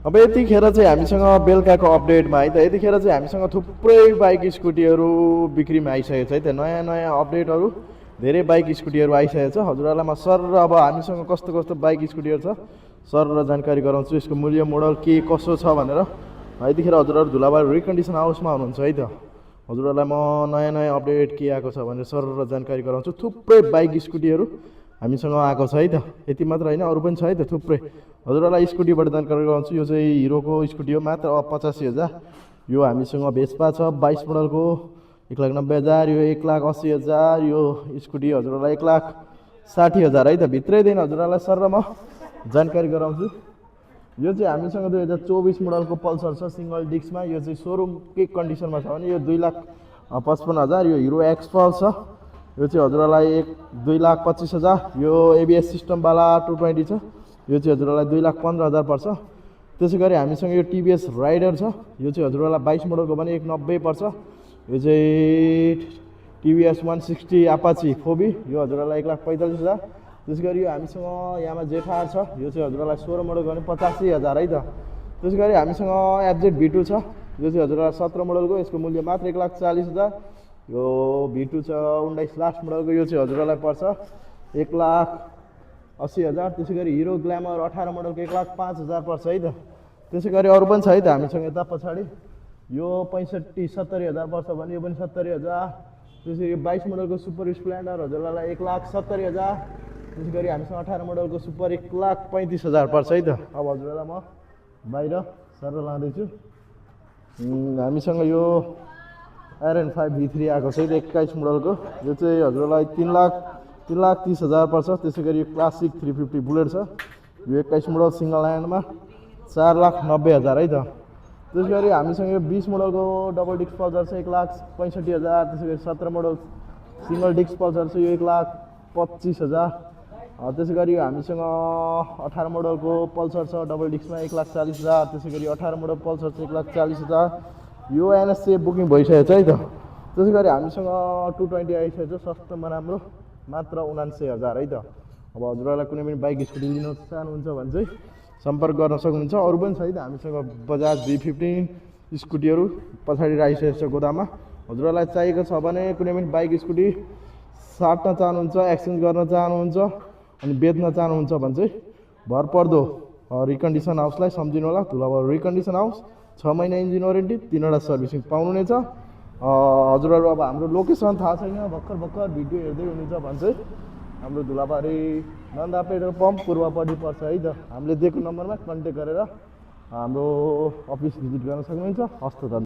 अब यतिखेर चाहिँ हामीसँग बेलुकाको अपडेटमा है त यतिखेर चाहिँ हामीसँग थुप्रै बाइक स्कुटीहरू बिक्रीमा आइसकेको छ है त नयाँ नयाँ अपडेटहरू धेरै बाइक स्कुटीहरू आइसकेको छ हजुरहरूलाई म सर अब हामीसँग कस्तो कस्तो बाइक स्कुटीहरू छ सर र जानकारी गराउँछु यसको मूल्य मोडल के कसो छ भनेर यतिखेर हजुरहरू धुलाबारी रिकन्डिसन हाउसमा हुनुहुन्छ है त हजुरहरूलाई म नयाँ नयाँ अपडेट के आएको छ भनेर सर र जानकारी गराउँछु थुप्रै बाइक स्कुटीहरू हामीसँग आएको छ है त यति मात्र होइन अरू पनि छ है त थुप्रै हजुरहरूलाई स्कुटीबाट जानकारी गराउँछु यो चाहिँ हिरोको स्कुटी हो मात्र 85,000 यो हामीसँग भेस्पा छ 22 मोडलको 1,90,000 यो 1,80,000 यो स्कुटी हजुरहरूलाई 1,60,000 है त भित्रैदेखि हजुरहरूलाई सर र म जानकारी गराउँछु यो चाहिँ हामीसँग 2024 मोडलको पल्सर छ सिङ्गल डिस्कमा यो चाहिँ सोरुम के कन्डिसनमा छ भने यो 2,55,000 यो हिरो एक्सपल्स छ यो चाहिँ हजुरलाई 2,25,000 यो एबिएस सिस्टमवाला 220 छ यो चाहिँ हजुरलाई 2,15,000 पर्छ त्यसै गरी हामीसँग यो टिभिएस राइडर छ यो चाहिँ हजुरलाई 22 मोडलको भने 190 पर्छ यो चाहिँ टिभिएस 160 अपाची फोबी यो हजुरलाई 1,45,000 त्यसै गरी यो हामीसँग यामा जेफआर छ यो चाहिँ हजुरलाई 16 मोडलको भने 85,000 है त त्यसै गरी हामीसँग एफजेड V2 छ यो चाहिँ हजुरलाई 17 मोडलको यसको मूल्य मात्र 1,40,000 यो V2 छ 19 लास्ट मोडलको यो चाहिँ हजुरलाई पर्छ 1,80,000 त्यसै गरी हिरो ग्ल्यामर 18 मोडलको 1,05,000 पर्छ है त त्यसै गरी अरू पनि छ है त हामीसँग यता पछाडि यो 65-70,000 पर्छ भने यो पनि 70,000 त्यसै गरी 22 मोडलको सुपर स्प्लेन्डर हजुरलाई 1,70,000 त्यसै गरी हामीसँग 18 मोडलको सुपर 1,35,000 पर्छ है त अब हजुरलाई म बाहिर सर लाँदैछु हामीसँग यो RN5 V3 आएको छ 21 मोडलको यो चाहिँ हजुरलाई 3,30,000 पर्छ त्यसै गरी यो क्लासिक 350 बुलेट छ यो 21 मोडल सिङ्गल ह्यान्डमा 4,90,000 है त त्यसै गरी हामीसँग यो 20 मोडलको डबल डिस्क पल्सर छ 1,65,000 त्यसै गरी 17 मोडल सिङ्गल डिस्क पल्सर छ यो 1,25,000 त्यसै गरी हामीसँग 18 मोडलको पल्सर छ डबल डिस्कमा 1,40,000 त्यसै गरी 18 मोडल पल्सर छ 1,40,000 यो एनएसए बुकिङ भइसकेको छ है त त्यसै गरी हामीसँग 220 आइसकेको छ सस्तोमा राम्रो मात्र 79,000 है त अब हजुरहरूलाई कुनै पनि बाइक स्कुटी लिन चाहनुहुन्छ भने चाहिँ सम्पर्क गर्न सक्नुहुन्छ अरू पनि छ है त हामीसँग बजाज V15 स्कुटीहरू पछाडि राखिसकेको छ गोदाममा हजुरहरूलाई चाहिएको छ भने कुनै पनि बाइक स्कुटी साट्न चाहनुहुन्छ एक्सचेन्ज गर्न चाहनुहुन्छ अनि बेच्न चाहनुहुन्छ भने चाहिँ भरपर्दो रिकन्डिसन हाउसलाई सम्झिनु होला धुलाबारी रिकन्डिसन हाउस 6 महिना इन्जिन वारेन्टी 3वटा सर्भिसिङ पाउनुहुनेछ हजुरहरू अब हाम्रो लोकेसन थाहा छैन भर्खर भिडियो हेर्दै हुनुहुन्छ भने चाहिँ हाम्रो धुलाबारी नन्दा पेट्रोल पम्प पूर्वपट्टि पर्छ है त हामीले दिएको नम्बरमा कन्ट्याक्ट गरेर हाम्रो अफिस भिजिट गर्न सक्नुहुन्छ हस्त